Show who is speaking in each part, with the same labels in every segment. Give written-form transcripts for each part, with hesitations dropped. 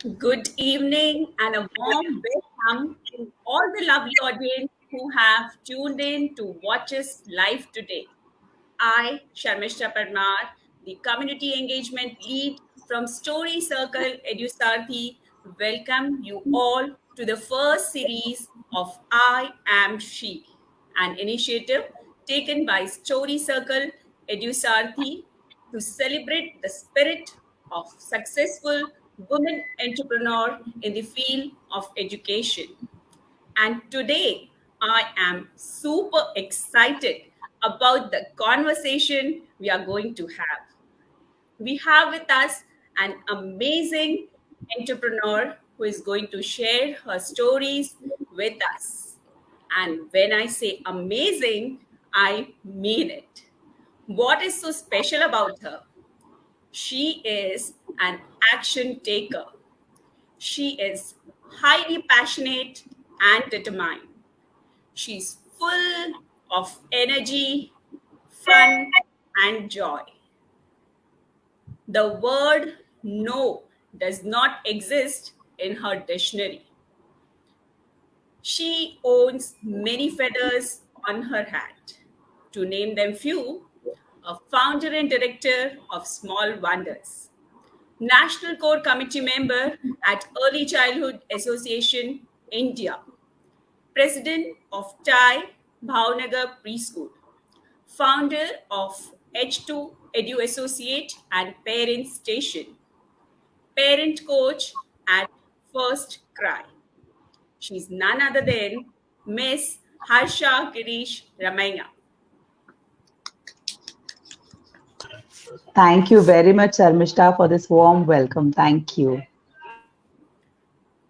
Speaker 1: Good evening and a warm welcome to all the lovely audience who have tuned in to watch us live today. I, Sharmishta Parmar, the Community Engagement Lead from Story Circle EduSaarthi, welcome you all to the first series of I Am She, an initiative taken by Story Circle EduSaarthi to celebrate the spirit of successful women entrepreneur in the field of education. And today, I am super excited about the conversation we are going to have. We have with us an amazing entrepreneur who is going to share her stories with us. And when I say amazing, I mean it. What is so special about her? She is an action taker. She is highly passionate and determined. She's full of energy, fun, and joy. The word no does not exist in her dictionary. She owns many feathers on her hat. To name them few, a founder and director of Small Wonders, National Core Committee member at Early Childhood Association, India, President of TIE Bhavnagar Preschool, founder of H2 Edu Associate and Parent Station, parent coach at First Cry. She's none other than Miss Harsha Ramayia.
Speaker 2: Thank you very much, Sharmishta, for this warm welcome. Thank you.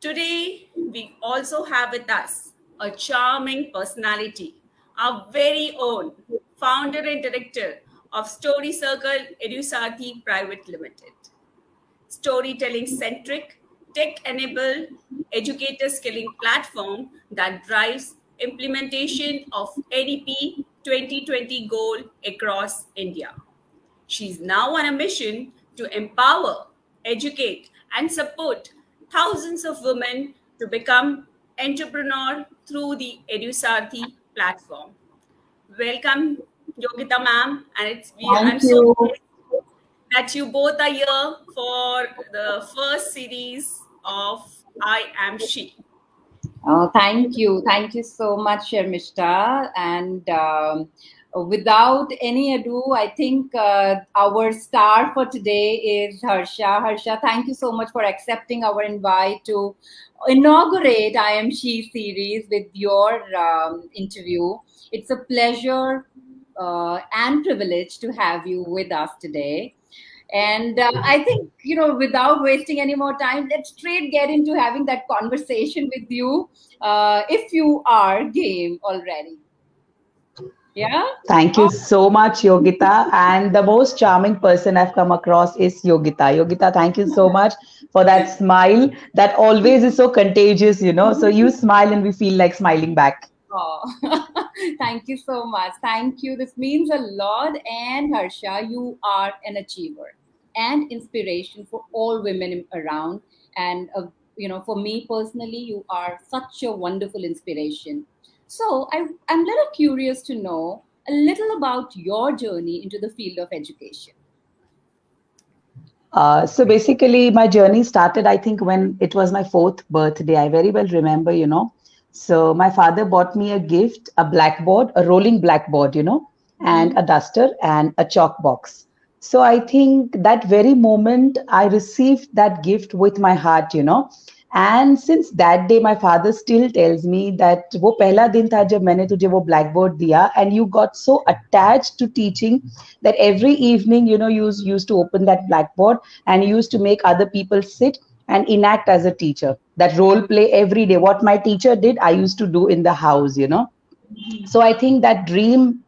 Speaker 1: Today, we also have with us a charming personality, our very own founder and director of Story Circle EduSaarthi Private Limited. Storytelling centric, tech enabled educator skilling platform that drives implementation of ADP 2020 goal across India. She's now on a mission to empower, educate, and support thousands of women to become entrepreneur through the EduSaarthi platform. Welcome, Yogita ma'am, and I'm
Speaker 3: Thank
Speaker 1: so
Speaker 3: you.
Speaker 1: pleased that you both are here for the first series of I Am She.
Speaker 3: Thank you. Thank you so much, Sharmishta. And without any ado, I think our star for today is Harsha. Harsha, thank you so much for accepting our invite to inaugurate I Am She series with your interview. It's a pleasure and privilege to have you with us today. And I think, without wasting any more time, let's straight get into having that conversation with you if you are game already. Yeah?
Speaker 2: Thank you so much, Yogita. And the most charming person I've come across is Yogita. Yogita, thank you so much for that smile that always is so contagious. So you smile and we feel like smiling back.
Speaker 3: Oh, thank you so much. Thank you. This means a lot. And Harsha, you are an achiever and inspiration for all women around. And, for me personally, you are such a wonderful inspiration. So I'm a little curious to know a little about your journey into the field of education.
Speaker 2: So basically, my journey started, I think, when it was my fourth birthday. I very well remember. So my father bought me a gift, a blackboard, a rolling blackboard, and a duster and a chalk box. So I think that very moment I received that gift with my heart. And since that day, my father still tells me that वो पहला दिन था जब मैंने तुझे वो blackboard दिया, and you got so attached to teaching that every evening, you used to open that blackboard and you used to make other people sit and enact as a teacher. That role play every day. What my teacher did, I used to do in the house. So I think that dream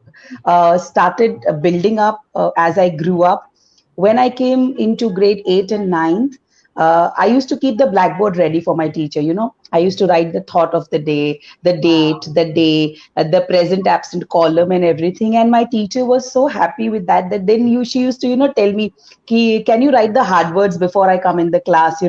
Speaker 2: started building up as I grew up. When I came into grade 8 and ninth, I used to keep the blackboard ready for my teacher. I used to write the thought of the day, the date,
Speaker 3: Wow.
Speaker 2: the day, the present absent column and everything. And my teacher was so happy with that, that then she used to, tell me, can you write the hard words before I come in the class.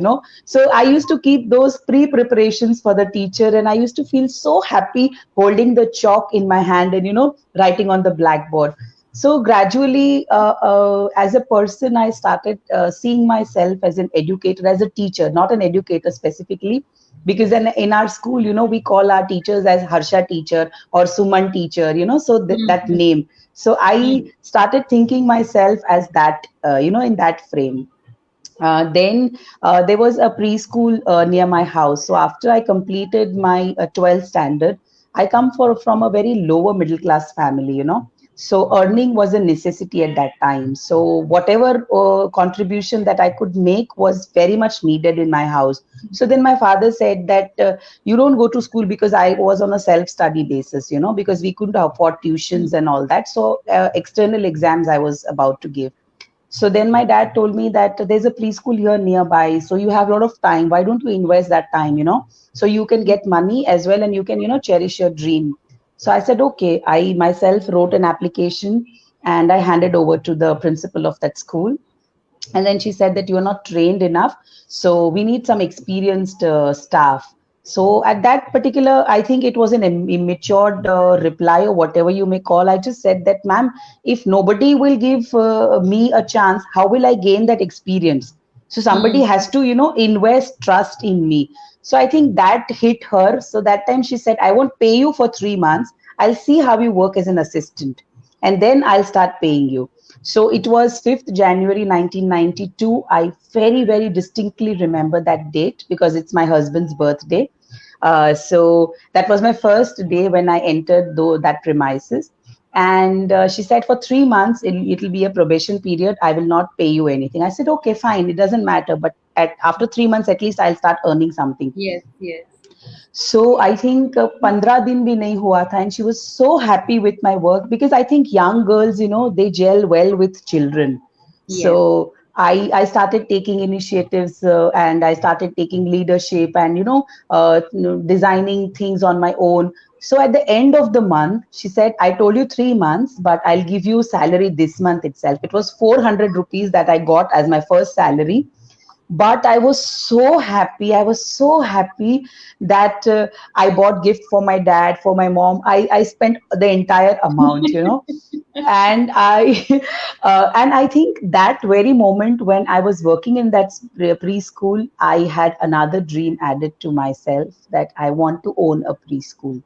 Speaker 2: So I used to keep those pre-preparations for the teacher, and I used to feel so happy holding the chalk in my hand and, writing on the blackboard. So gradually, as a person, I started seeing myself as an educator, as a teacher, not an educator specifically, because in our school, we call our teachers as Harsha teacher or Suman teacher, so that
Speaker 3: Mhm.
Speaker 2: name. So I
Speaker 3: Mhm.
Speaker 2: started thinking myself as that, in that frame. Then there was a preschool near my house. So after I completed my 12th standard, I come from a very lower middle class family. So earning was a necessity at that time. So whatever contribution that I could make was very much needed in my house. So then my father said that you don't go to school, because I was on a self-study basis, because we couldn't afford tuitions and all that. So external exams I was about to give. So then my dad told me that there's a preschool here nearby. So you have a lot of time. Why don't you invest that time? So you can get money as well, and you can, cherish your dream. So I said, okay. I myself wrote an application and I handed over to the principal of that school. And then she said that you are not trained enough, so we need some experienced staff. So at that particular, I think it was an immature reply, or whatever you may call. I just said that, ma'am, if nobody will give me a chance, how will I gain that experience? So somebody
Speaker 3: Mhm.
Speaker 2: has to, invest trust in me. So I think that hit her. So that time she said, I won't pay you for 3 months. I'll see how you work as an assistant, and then I'll start paying you. So it was 5th January 1992. I very, very distinctly remember that date because it's my husband's birthday. So that was my first day when I entered that premises. And she said, for 3 months, it'll be a probation period. I will not pay you anything. I said, okay, fine. It doesn't matter. But after 3 months, at least I'll start earning something.
Speaker 3: Yes, yes,
Speaker 2: So I think 15 दिन भी नहीं हुआ था, and she was so happy with my work, because I think young girls, they gel well with children. So
Speaker 3: yes.
Speaker 2: I started taking initiatives, and I started taking leadership, and designing things on my own. So at the end of the month, she said, I told you 3 months, but I'll give you salary this month itself. It was 400 rupees that I got as my first salary. But I was so happy. I was so happy that I bought gift for my dad, for my mom. I spent the entire amount. And I and I think that very moment when I was working in that preschool, I had another dream added to myself, that I want to own a preschool.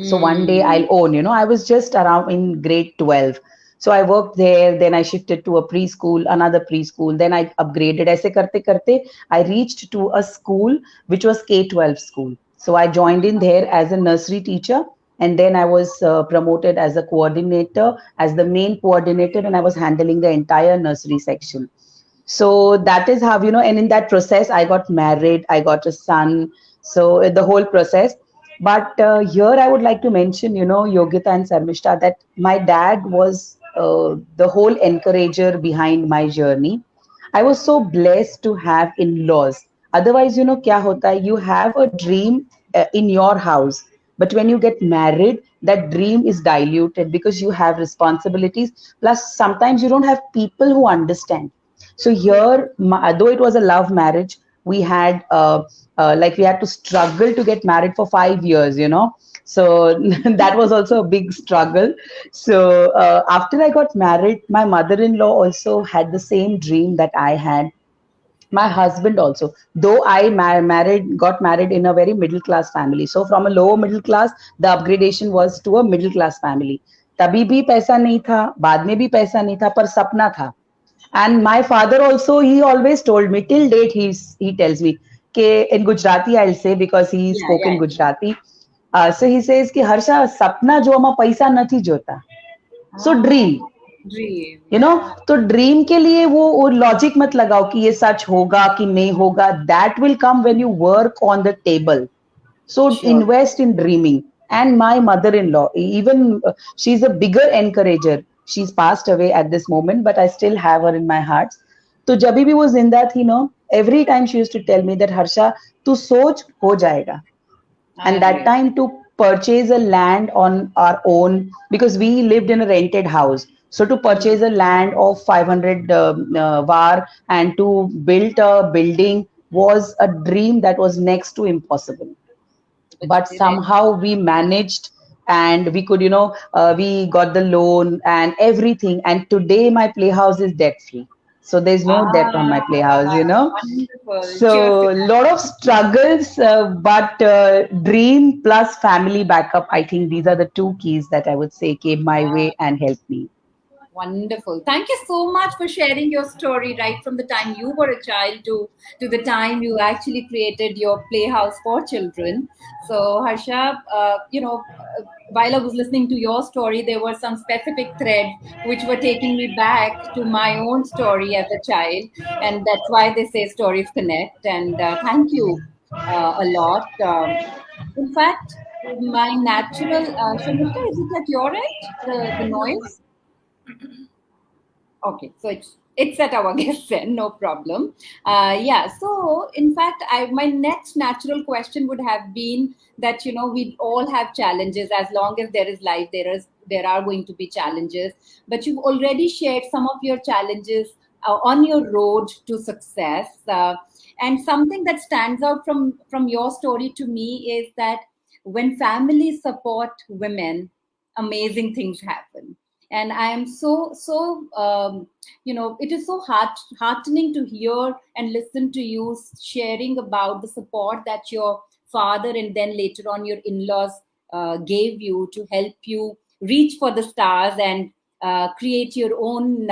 Speaker 2: So one day
Speaker 3: Mm.
Speaker 2: I'll own. I was just around in grade 12. So I worked there, then I shifted to a preschool, another preschool, then I upgraded. Aise karte karte, I reached to a school which was K-12 school. So I joined in there as a nursery teacher, and then I was promoted as a coordinator, as the main coordinator, and I was handling the entire nursery section. So that is how, and in that process I got married, I got a son. So the whole process. But here I would like to mention, Yogita and Sarmishta, that my dad was the whole encourager behind my journey. I was so blessed to have in-laws. Otherwise, kya hota hai, you have a dream in your house, but when you get married, that dream is diluted because you have responsibilities. Plus sometimes you don't have people who understand. So here, though it was a love marriage, we had like we had to struggle to get married for 5 years. So that was also a big struggle. So after I got married, my mother-in-law also had the same dream that I had. My husband also, though I got married in a very middle class family. So from a lower middle class, the upgradation was to a middle class family. तभी भी पैसा नहीं था, बाद में भी पैसा नहीं था, पर सपना था. And my father also, he always told me, till date he tells me, कि in Gujarati I'll say, because he
Speaker 3: Yeah,
Speaker 2: spoke in
Speaker 3: yeah.
Speaker 2: Gujarati. So he says कि हर्षा, सपना जो आमा पैसा નથી જોતા. So
Speaker 3: Ah,
Speaker 2: dream.
Speaker 3: dream.
Speaker 2: You know
Speaker 3: Yeah.
Speaker 2: तो dream के लिए वो लॉजिक मत लगाओ कि ये सच होगा कि नहीं होगा. That will come when you work on the table. So
Speaker 3: Sure.
Speaker 2: invest in dreaming. And my mother-in-law, even she's a bigger encourager. She's passed away at this moment, but I still have her in my heart. So जब भी वो जिंदा थी, every time she used to tell me that, Harsha, tu soch ho jayega. And that
Speaker 3: Arre.
Speaker 2: time to purchase a land on our own, because we lived in a rented house, so to
Speaker 3: Hmm.
Speaker 2: purchase a land of 500 var and to build a building was a dream that was next to impossible.
Speaker 3: But you
Speaker 2: But
Speaker 3: did it.
Speaker 2: somehow we managed, and we could, we got the loan and everything, and today my playhouse is debt free, so there's no debt on my playhouse,
Speaker 3: Wonderful. Cheers to
Speaker 2: so a lot of struggles, but dream plus family backup, I think these are the two keys that I would say came my way and helped me.
Speaker 3: Wonderful. Thank you so much for sharing your story right from the time you were a child to the time you actually created your playhouse for children. So, Harsha, while I was listening to your story, there were some specific threads which were taking me back to my own story as a child. And that's why they say stories connect. And thank you a lot. In fact, my natural, Shamita, is it at your end, the noise? Okay, so it's at our guest then, no problem. Yeah, so in fact, my next natural question would have been that we all have challenges. As long as there is life, there are going to be challenges. But you've already shared some of your challenges on your road to success. And something that stands out from your story to me is that when families support women, amazing things happen. And I am it is so heartening to hear and listen to you sharing about the support that your father and then later on your in-laws gave you to help you reach for the stars and create your own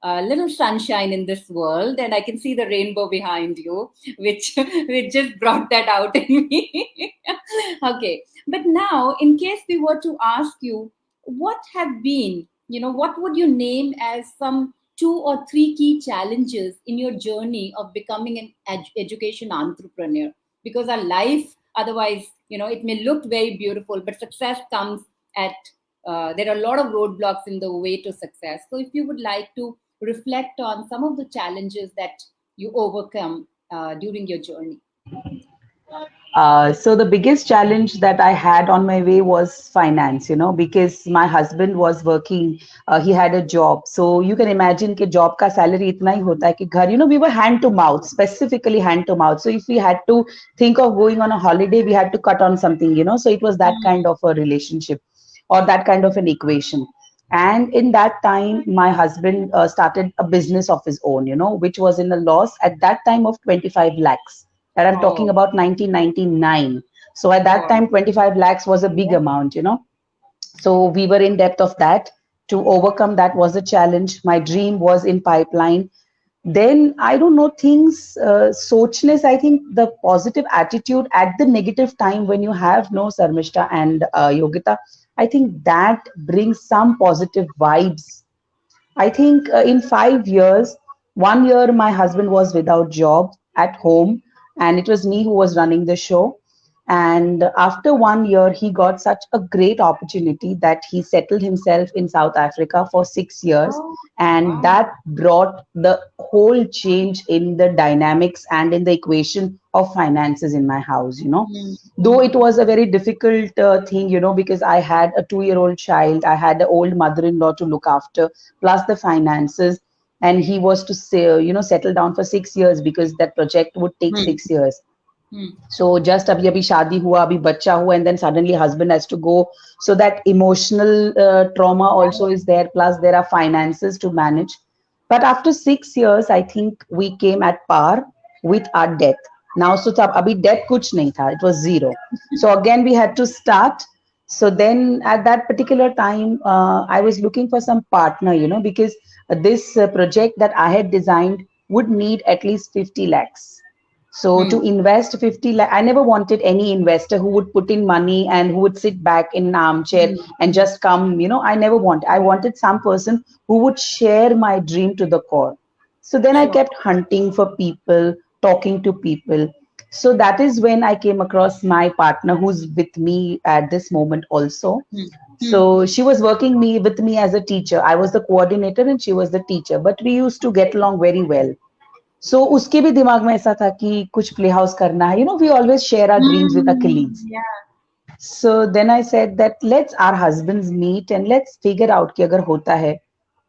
Speaker 3: little sunshine in this world. And I can see the rainbow behind you, which which just brought that out in me. Okay, but now in case we were to ask you, what have been, what would you name as some two or three key challenges in your journey of becoming an education entrepreneur? Because our life, otherwise, it may look very beautiful, but success comes at, there are a lot of roadblocks in the way to success. So if you would like to reflect on some of the challenges that you overcome during your journey.
Speaker 2: So the biggest challenge that I had on my way was finance, because my husband was working, he had a job. So you can imagine कि job का salary इतना ही होता है कि घर, we were hand to mouth, specifically hand to mouth. So if we had to think of going on a holiday, we had to cut on something, So it was that kind of a relationship or that kind of an equation. And in that time, my husband started a business of his own, which was in a loss at that time of 25 lakhs. And I'm talking
Speaker 3: Oh,
Speaker 2: about 1999. So at that
Speaker 3: oh,
Speaker 2: time, 25 lakhs was a big amount, So we were in depth of that. To overcome that was a challenge. My dream was in pipeline. Then I don't know, things, sochness, I think the positive attitude at the negative time when you have no Sarmishta and Yogita, I think that brings some positive vibes. I think in 5 years, 1 year my husband was without job at home, and it was me who was running the show. And after 1 year, he got such a great opportunity that he settled himself in South Africa for 6 years.
Speaker 3: oh,
Speaker 2: And
Speaker 3: wow.
Speaker 2: that brought the whole change in the dynamics and in the equation of finances in my house.
Speaker 3: Mm,
Speaker 2: Though it
Speaker 3: mm,
Speaker 2: was a very difficult thing, because I had a 2 year old child, I had an old mother in law to look after, plus the finances. And he was to say, settle down for 6 years because that project would take
Speaker 3: mm,
Speaker 2: 6 years.
Speaker 3: mm.
Speaker 2: So just abhi shaadi hua, abhi bachcha hua, and then suddenly husband has to go. So that emotional trauma also is there. Plus there are finances to manage. But after 6 years, I think we came at par with our debt. Now, so tab abhi debt kuch nahi tha. It was zero. So again, we had to start. So then at that particular time, I was looking for some partner, because this project that I had designed would need at least 50 lakhs. So to
Speaker 3: Mm.
Speaker 2: invest 50 lakh, I never wanted any investor who would put in money and who would sit back in an armchair
Speaker 3: Mm,
Speaker 2: and
Speaker 3: mm.
Speaker 2: just come, I wanted some person who would share my dream to the core. So then I
Speaker 3: Sure.
Speaker 2: kept hunting for people, talking to people. So that is when I came across my partner who's with me at this moment also.
Speaker 3: Mm, mm.
Speaker 2: So she was working with me as a teacher. I was the coordinator and she was the teacher, but we used to get along very well. So उसके भी दिमाग में ऐसा था कि कुछ play house करना है. We always share our dreams with our colleagues.
Speaker 3: Yeah.
Speaker 2: So then I said that let's our husbands meet and let's figure out कि अगर होता है.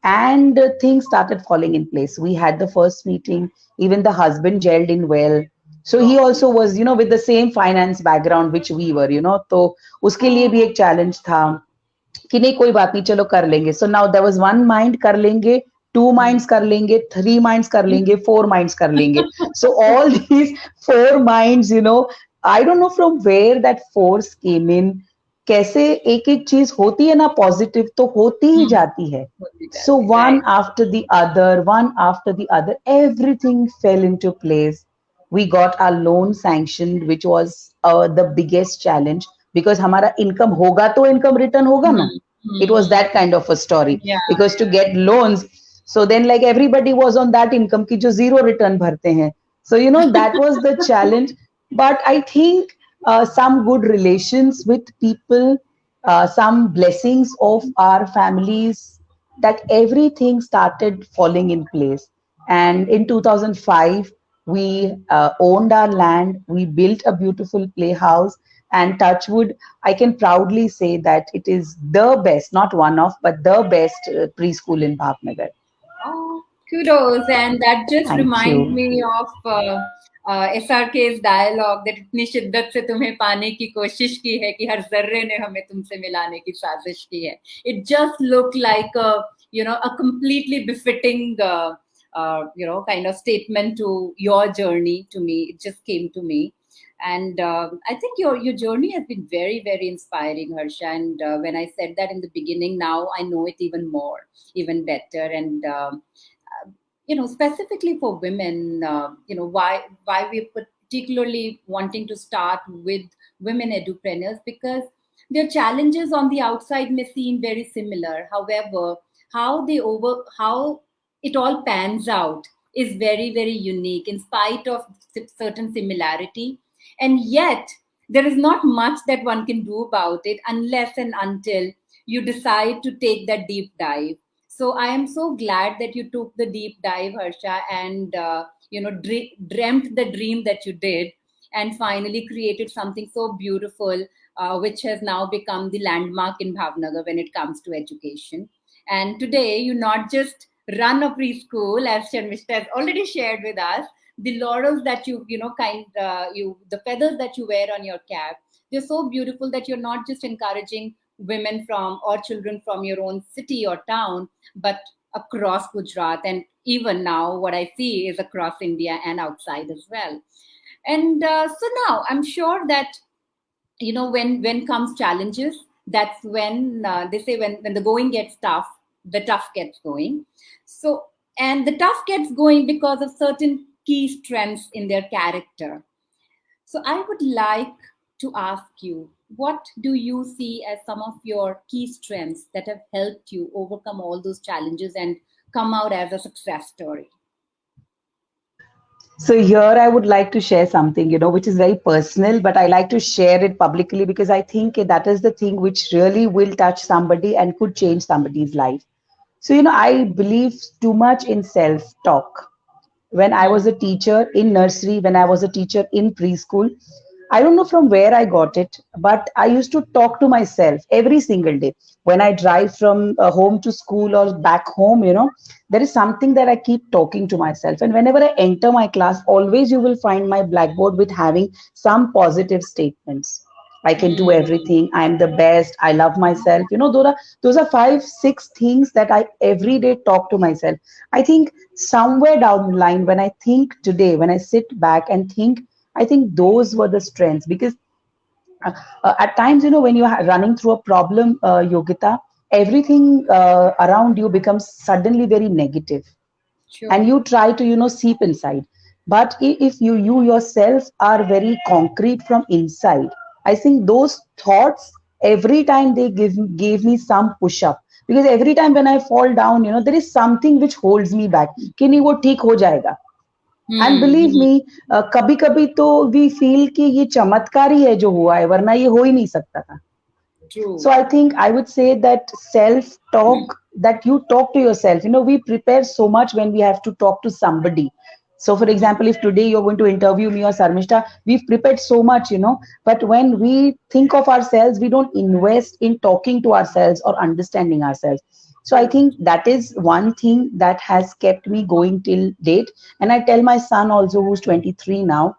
Speaker 2: And things started falling in place. We had the first meeting. Even the husband gelled in well. So he also was, with the same finance background which we were, तो उसके लिए भी एक challenge था कि नहीं कोई बात नहीं चलो कर लेंगे. So now there was one mind कर लेंगे, two minds कर लेंगे, three minds कर लेंगे, four minds कर लेंगे. So all these four minds, I don't know from where that force came in. कैसे एक एक चीज होती है ना पॉजिटिव तो होती ही जाती है. So one after the other, everything fell into place. We got our loan sanctioned, which was the biggest challenge because हमारा income होगा तो income return होगा ना. It was that kind of a story.
Speaker 3: Yeah.
Speaker 2: Because to get loans, so then like everybody was on that income ki jo zero return bharte hain. So that was the challenge. But I think some good relations with people, some blessings of our families, that everything started falling in place. And in 2005, we owned our land, we built a beautiful playhouse, and touchwood, I can proudly say that it is the best, not one of, but the best preschool in Bhavnagar.
Speaker 3: Oh, kudos. And that just
Speaker 2: Thank
Speaker 3: reminds
Speaker 2: you.
Speaker 3: me of SRK's dialogue that इतनी शिद्दत से तुम्हें पाने की कोशिश की है कि हर जर्रे ने हमें तुमसे मिलाने की साजिश की है. It just looked like a completely befitting kind of statement to your journey to me. It just came to me. And I think your journey has been very, very inspiring, Harsha. And when I said that in the beginning, now I know it even more, even better. And specifically for women, why we're particularly wanting to start with women edupreneurs, because their challenges on the outside may seem very similar. However, how it all pans out is very, very unique in spite of certain similarity. And yet, there is not much that one can do about it unless and until you decide to take that deep dive. So I am so glad that you took the deep dive, Harsha, and dreamt the dream that you did, and finally created something so beautiful, which has now become the landmark in Bhavnagar when it comes to education. And today, you not just run a preschool, as Sharmishta has already shared with us, the laurels that the feathers that you wear on your cap, they're so beautiful that you're not just encouraging women from or children from your own city or town, but across Gujarat, and even now what I see is across India and outside as well. And so now I'm sure that when comes challenges, that's when they say when the going gets tough, the tough gets going. So, and the tough gets going because of certain key strengths in their character. So I would like to ask you, what do you see as some of your key strengths that have helped you overcome all those challenges and come out as a success story?
Speaker 2: So here I would like to share something, which is very personal, but I like to share it publicly because I think that is the thing which really will touch somebody and could change somebody's life. So, I believe too much in self-talk. When I was a teacher in nursery, when I was a teacher in preschool, I don't know from where I got it, but I used to talk to myself every single day. When I drive from home to school or back home, there is something that I keep talking to myself. And whenever I enter my class, always you will find my blackboard with having some positive statements. I can do everything. I'm the best. I love myself. Those are 5, 6 things that I every day talk to myself. I think somewhere down the line, when I think today, when I sit back and think, I think those were the strengths because at times, when you're running through a problem, Yogita, everything around you becomes suddenly very negative, and
Speaker 3: Sure.
Speaker 2: you try to, seep inside. But if you yourself are very concrete from inside, I think those thoughts every time they gave me some push up because every time when I fall down, there is something which holds me back. कि नहीं वो ठीक हो जाएगा. And believe me कभी कभी तो we feel कि ये चमत्कार ही है जो हुआ है वरना ये हो ही नहीं सकता था.
Speaker 3: True.
Speaker 2: So I think I would say that self talk, that you talk to yourself, we prepare so much when we have to talk to somebody, So, for example, if today you're going to interview me or Sarmishta, we've prepared so much, but when we think of ourselves, we don't invest in talking to ourselves or understanding ourselves. So, I
Speaker 1: True.
Speaker 2: think that is one thing that has kept me going till date. And I tell my son also, who's 23 now,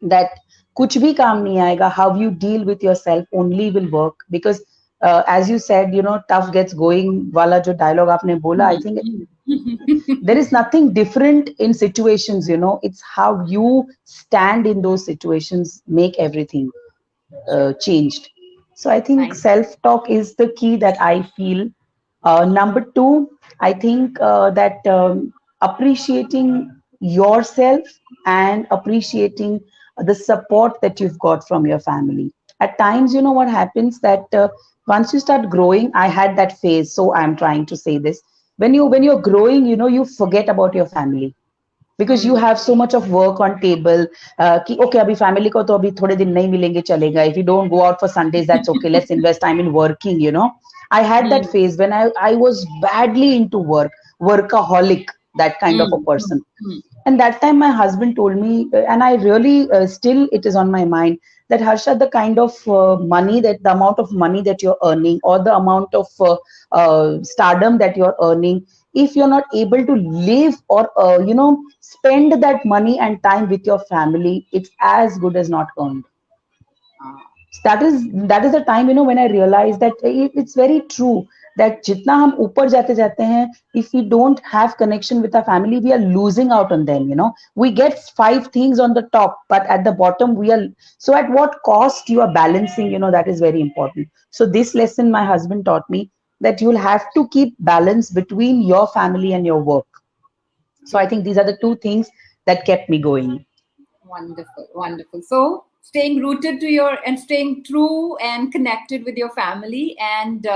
Speaker 2: that kuch bhi kaam nahi aayega, how you deal with yourself only will work. Because as you said, tough gets going wala jo dialogue aapne bola, I think there is nothing different in situations, it's how you stand in those situations make everything changed. So I think
Speaker 3: Thank
Speaker 2: self talk is the key that I feel. Number two, I think that appreciating yourself and appreciating the support that you've got from your family. At times, what happens that once you start growing, I had that phase. So I'm trying to say this: when you're growing, you forget about your family because you
Speaker 3: you.
Speaker 2: have so much of work on table कि okay अभी family को तो अभी थोड़े दिन नहीं मिलेंगे चलेगा, if you don't go out for Sundays that's okay, let's invest time in working. I had that
Speaker 3: Mm,
Speaker 2: phase when I was badly into work, workaholic, that kind of a
Speaker 3: mm, mm,
Speaker 2: person.
Speaker 3: mm.
Speaker 2: And that time my husband told me, and I really still it is on my mind, that Harsha, the kind of money, that the amount of money that you're earning, or the amount of stardom that you're earning, if you're not able to live or spend that money and time with your family, it's as good as not earned.
Speaker 3: Ah,
Speaker 2: That is the time when I realized that it's very true that जितना हम ऊपर जाते जाते हैं, if we don't have connection with our family, we are losing out on them. We get five things on the top, but at the bottom we are. So at what cost you are balancing, that is very important. So this lesson my husband taught me, that you'll have to keep balance between your family and your work. So I
Speaker 3: true.
Speaker 2: think these are the two things that kept me going.
Speaker 3: Wonderful, wonderful. So staying rooted to your and staying true and connected with your family, and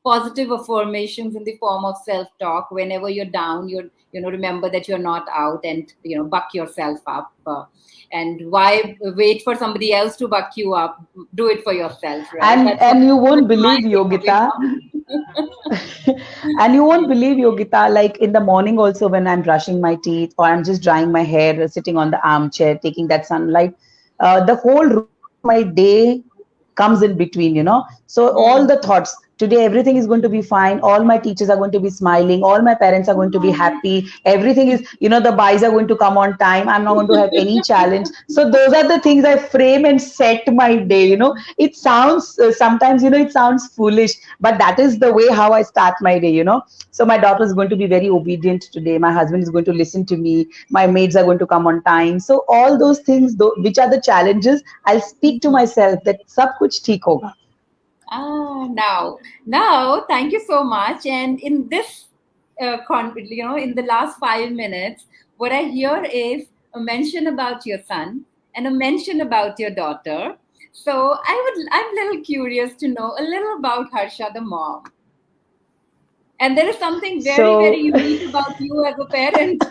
Speaker 3: positive affirmations in the form of self-talk. Whenever you're down, remember that you're not out, and buck yourself up. And why wait for somebody else to buck you up? Do it for yourself, right?
Speaker 2: And
Speaker 3: That's what
Speaker 2: and you won't
Speaker 3: my
Speaker 2: believe,
Speaker 3: takeaway
Speaker 2: Yogita,
Speaker 3: from.
Speaker 2: and you won't believe, Yogita, like in the morning also when I'm brushing my teeth or I'm just drying my hair, sitting on the armchair, taking that sunlight, the whole routine of my day comes in between. So all
Speaker 3: Mm.
Speaker 2: the thoughts, today everything is going to be fine. All my teachers are going to be smiling. All my parents are going to be happy. Everything is, the buys are going to come on time. I'm not going to have any challenge. So those are the things I frame and set my day. It sounds, sometimes, it sounds foolish, but that is the way how I start my day. So my daughter is going to be very obedient today. My husband is going to listen to me. My maids are going to come on time. So all those things, though, which are the challenges, I'll speak to myself that sab kuch theek hoga.
Speaker 3: Now, thank you so much. And in this, in the last 5 minutes, what I hear is a mention about your son and a mention about your daughter. So I'm a little curious to know a little about Harsha, the mom. And there is something very, very
Speaker 2: So
Speaker 3: unique about you as a parent.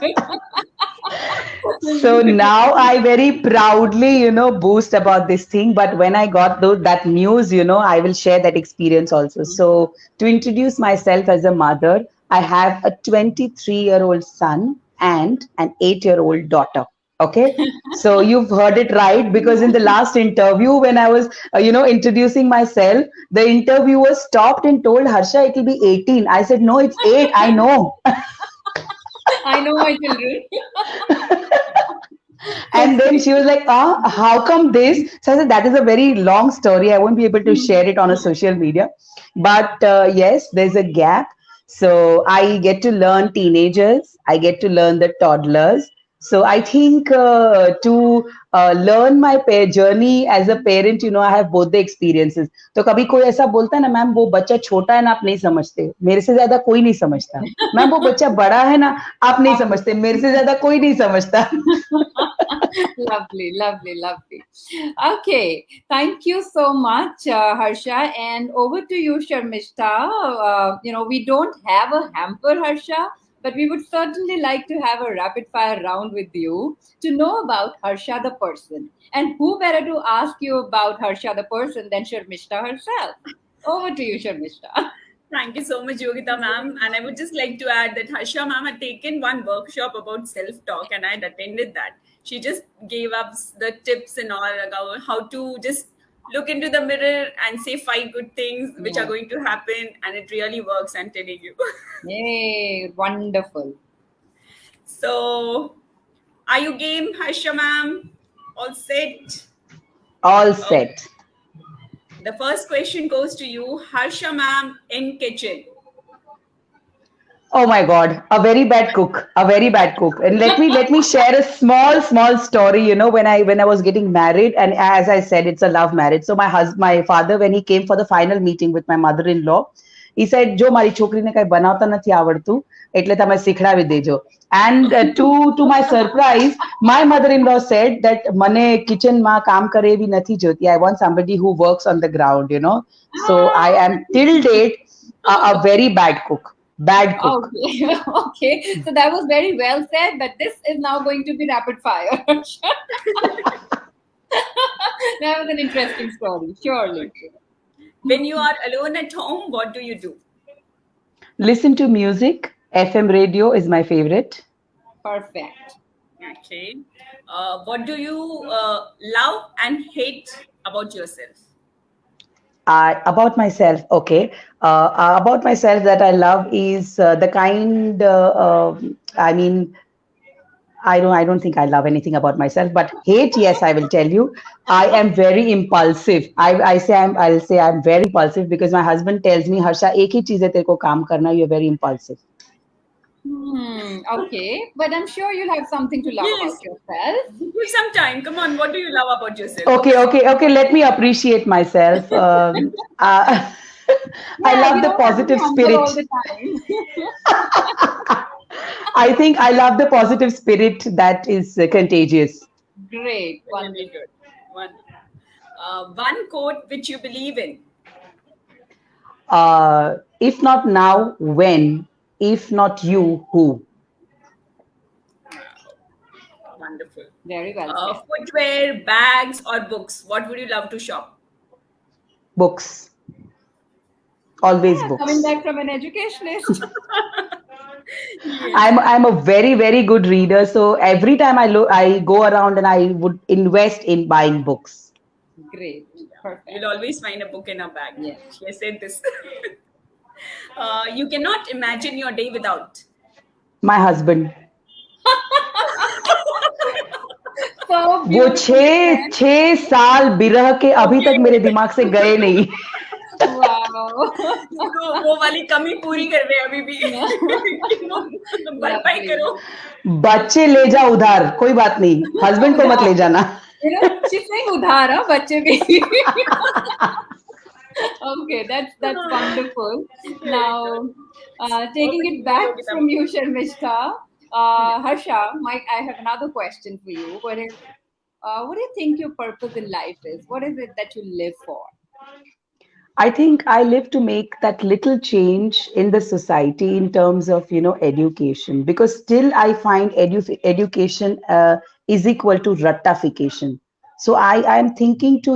Speaker 2: So now I very proudly, boast about this thing. But when I got that news, I will share that experience also. So to introduce myself as a mother, I have a 23-year-old son and an 8-year-old daughter. Okay. So you've heard it right, because in the last interview, when I was, introducing myself, the interviewer stopped and told Harsha, it will be 18. I said, no, it's 8. I know.
Speaker 3: I know my children.
Speaker 2: And then she was like, how come this? So I said, that is a very long story. I won't be able to share it on a social media. But yes, there's a gap. So I get to learn teenagers, I get to learn the toddlers. So I think to learn my journey as a parent, I have both the experiences. तो कभी कोई ऐसा बोलता है ना, ma'am वो बच्चा छोटा है ना, आप नहीं समझते, मेरे से ज्यादा कोई नहीं समझता. मैम वो बच्चा बड़ा है ना, आप नहीं समझते, मेरे से ज्यादा कोई नहीं समझता.
Speaker 3: Lovely, lovely, lovely. Okay, thank you so much, Harsha. And over to you, Sharmishta. We don't have a hamper, Harsha, but we would certainly like to have a rapid fire round with you to know about Harsha the person. And who better to ask you about Harsha the person than Sharmishta herself? Over to you, Sharmishta.
Speaker 1: Thank you so much, Yogita ma'am. And I would just like to add that Harsha ma'am had taken one workshop about self-talk, and I had attended that. She just gave us the tips and all about how to just look into the mirror and say five good things which are
Speaker 3: Yeah.
Speaker 1: going to happen, and it really works. I'm telling you.
Speaker 3: Yay, wonderful.
Speaker 1: So, are you game, Harsha ma'am? All set?
Speaker 2: All
Speaker 1: Okay.
Speaker 2: set.
Speaker 1: The first question goes to you, Harsha ma'am in kitchen.
Speaker 2: Oh my God, a very bad cook, a very bad cook. And let me share a small story. You know, when I was getting married, and as I said, it's a love marriage. So my father, when he came for the final meeting with my mother-in-law, he said, "જો મારી છોકરીને કઈ બનાવતા નથી આવડતું, એટલે તમે શીખડાવી દેજો." And to my surprise, my mother-in-law said that મને કિચનમાં કામ કરે એવી નથી જોતી. I want somebody who works on the ground. You know, so I am till date a very bad cook. Bad cook.
Speaker 3: Okay, okay. So that was very well said, but this is now going to be rapid fire. That was an interesting story, surely.
Speaker 1: When you are alone at home, what do you do?
Speaker 2: Listen to music. FM radio is my favorite.
Speaker 3: Perfect.
Speaker 1: Okay. What do you love and hate about yourself?
Speaker 2: About myself, okay. About myself that I love is the kind. I mean, I don't think I love anything about myself, but hate, yes, I will tell you. I am very impulsive. I'll say I'm very impulsive because my husband tells me, Harsha, एक ही चीज है तेरे को काम करना. You're very impulsive.
Speaker 3: Okay, but I'm sure you'll have something to love
Speaker 1: Yes.
Speaker 3: about yourself.
Speaker 1: Give some time. Come on. What do you love about yourself?
Speaker 2: Okay. Let me appreciate myself. I
Speaker 3: Yeah,
Speaker 2: love
Speaker 3: we
Speaker 2: the
Speaker 3: don't have to be
Speaker 2: positive
Speaker 3: humble
Speaker 2: spirit.
Speaker 3: all the time.
Speaker 2: I think I love the positive spirit that is contagious.
Speaker 3: Great,
Speaker 1: Really
Speaker 3: wonderful.
Speaker 1: good. One quote which you believe in.
Speaker 2: If not now, when? If not you, who?
Speaker 1: Wonderful.
Speaker 3: Very well said.
Speaker 1: Footwear, bags, or books. What would you love to shop?
Speaker 2: Books. Always
Speaker 3: Yeah, coming
Speaker 2: books.
Speaker 3: back from an educationist.
Speaker 1: Yes.
Speaker 2: I'm a very good reader, so every time I go around and I would invest in buying books.
Speaker 3: Great, perfect.
Speaker 1: You'll always find a book in a bag.
Speaker 3: Yes.
Speaker 1: She has said this. You cannot imagine your day without.
Speaker 2: My husband.
Speaker 3: So
Speaker 2: वो
Speaker 3: beautifully said.
Speaker 2: 6 साल बिरह के अभी तक मेरे दिमाग से गए नहीं.
Speaker 3: Wow.
Speaker 1: तो वो वाली कमी पूरी कर रहे हैं अभी भी. भरपाई करो.
Speaker 2: बच्चे ले जा उधार, कोई बात नहीं. हस्बैंड को मत ले जाना.
Speaker 3: You know, she's saying udhar, huh? Bachche bhi. Okay, that's wonderful. Now, taking it back from you, Sharmishta, Harsha, I have another question for you. What do you think your purpose in life is? What is it that you live for?
Speaker 2: I think I live to make that little change in the society in terms of, education, because still I find education is equal to ratification. So I'm thinking to,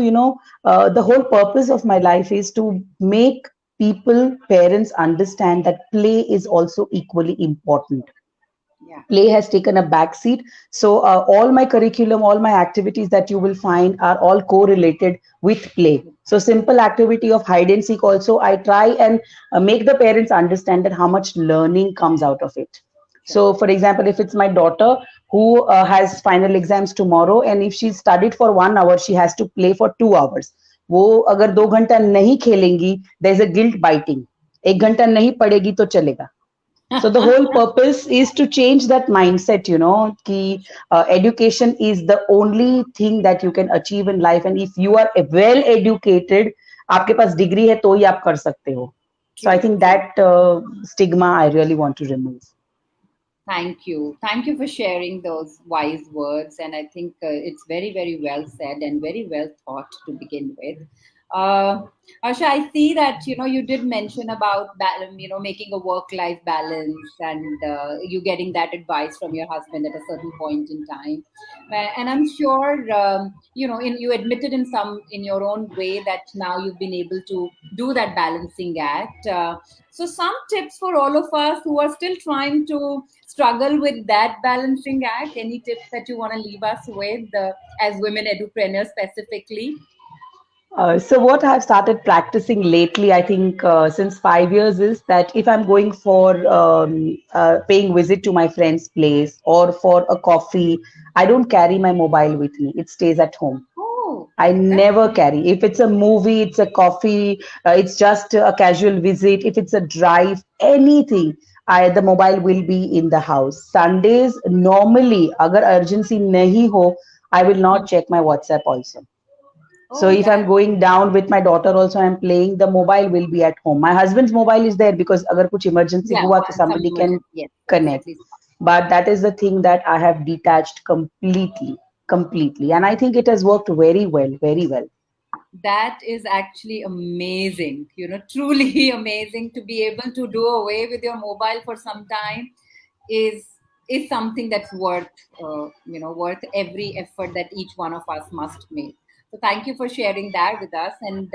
Speaker 2: the whole purpose of my life is to make people, parents understand that play is also equally important.
Speaker 3: Yeah.
Speaker 2: Play has taken a back seat. So all my curriculum, all my activities that you will find are all correlated with play. So simple activity of hide and seek also, I try and make the parents understand that how much learning comes out of it. So for example, if it's my daughter who has final exams tomorrow, and if she studied for 1 hour, she has to play for 2 hours. वो अगर 2 घंटा नहीं खेलेंगी, there's a guilt biting. 1 घंटा नहीं पढ़ेगी तो चलेगा. So the whole purpose is to change that mindset, कि education is the only thing that you can achieve in life, and if you are well educated, आपके पास degree है तो ही आप कर सकते हो. So I think that stigma I really want to remove.
Speaker 3: Thank you for sharing those wise words, and I think it's very well said and very well thought to begin with. Asha, I see that you did mention about making a work-life balance, and you getting that advice from your husband at a certain point in time. And I'm sure you admitted in your own way that now you've been able to do that balancing act. So some tips for all of us who are still trying to struggle with that balancing act. Any tips that you want to leave us with as women edupreneurs specifically?
Speaker 2: So what I've started practicing lately, I think since 5 years, is that if I'm going for paying visit to my friend's place or for a coffee, I don't carry my mobile with me. It stays at home.
Speaker 3: Oh,
Speaker 2: I
Speaker 3: that's
Speaker 2: never carry. If it's a movie, it's a coffee, it's just a casual visit. If it's a drive, anything, the mobile will be in the house. Sundays, normally, agar urgency nahi ho, I will not check my WhatsApp also. So
Speaker 3: oh
Speaker 2: if I'm
Speaker 3: that
Speaker 2: going down with my daughter also, I'm playing, the mobile will be at home. My husband's mobile is there because agar kuch emergency
Speaker 3: yeah,
Speaker 2: hua to
Speaker 3: once some
Speaker 2: somebody can
Speaker 3: emergency, yes,
Speaker 2: connect.
Speaker 3: definitely.
Speaker 2: But that is the thing that I have detached completely, completely. And I think it has worked very well, very well.
Speaker 3: That is actually amazing, truly amazing. To be able to do away with your mobile for some time is is something that's worth every effort that each one of us must make. So thank you for sharing that with us. And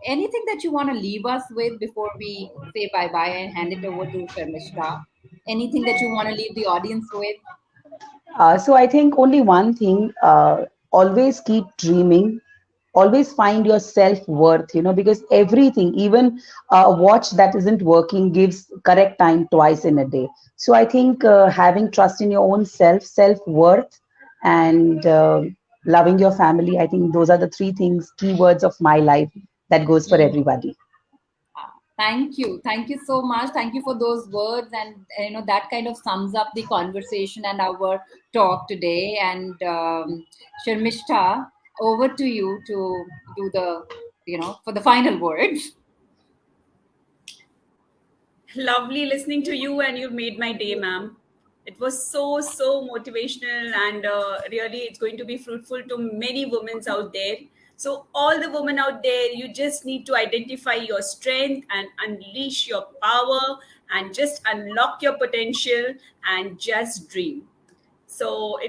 Speaker 3: anything that you want to leave us with before we say bye bye and hand it over to Sharmishta? Anything that you want to leave the audience with?
Speaker 2: So I think only one thing, always keep dreaming, always find your self-worth, because everything, even a watch that isn't working gives correct time twice in a day. So I think having trust in your own self-worth, and loving your family, I think those are the three things, keywords of my life that goes for everybody.
Speaker 3: Thank you. Thank you so much. Thank you for those words. And, that kind of sums up the conversation and our talk today. And Sharmishta, over to you to do for the final words.
Speaker 1: Lovely listening to you, and you made my day, ma'am. It was so, so motivational, and really, it's going to be fruitful to many women out there. So, all the women out there, you just need to identify your strength and unleash your power and just unlock your potential and just dream. So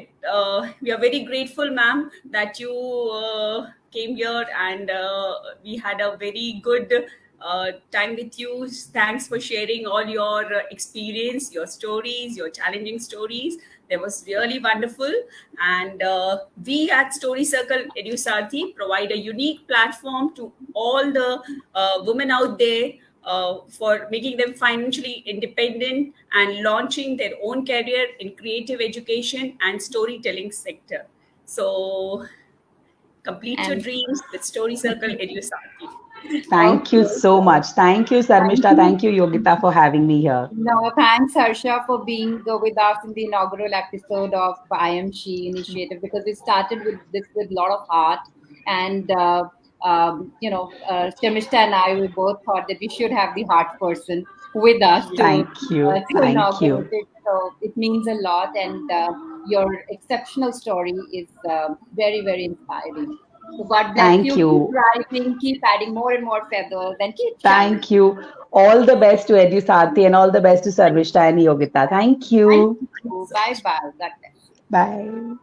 Speaker 1: we are very grateful, ma'am, that you came here, and we had a very good time with you. Thanks for sharing all your experience, your stories, your challenging stories. That was really wonderful. And we at Story Circle EduSaarthi provide a unique platform to all the women out there for making them financially independent and launching their own career in creative education and storytelling sector. So complete your
Speaker 3: And
Speaker 1: dreams with Story Circle EduSaarthi.
Speaker 2: Thank you
Speaker 3: okay.
Speaker 2: so much. Thank you,
Speaker 3: Thank
Speaker 2: Sarmishta.
Speaker 3: you.
Speaker 2: Thank you, Yogita, for having me here.
Speaker 3: No, thanks, Harsha, for being with us in the inaugural episode of I Am She initiative, because we started with this with a lot of heart. And, Shamishta and I, we both thought that we should have the heart person with us
Speaker 1: Yeah.
Speaker 2: Thank you.
Speaker 3: to
Speaker 2: Thank
Speaker 3: inaugurate
Speaker 2: you.
Speaker 3: it. So it means a lot. And your exceptional story is very, very inspiring. So God bless
Speaker 2: Thank
Speaker 3: you. Keep
Speaker 2: you.
Speaker 3: rising, keep adding more and more feathers, and keep shining.
Speaker 2: Thank you. All the best to EduSaarthi and all the best to Sarvishta and Yogita. Thank
Speaker 3: Thank
Speaker 2: you.
Speaker 3: you. Bye bye. God bless you.
Speaker 2: Bye.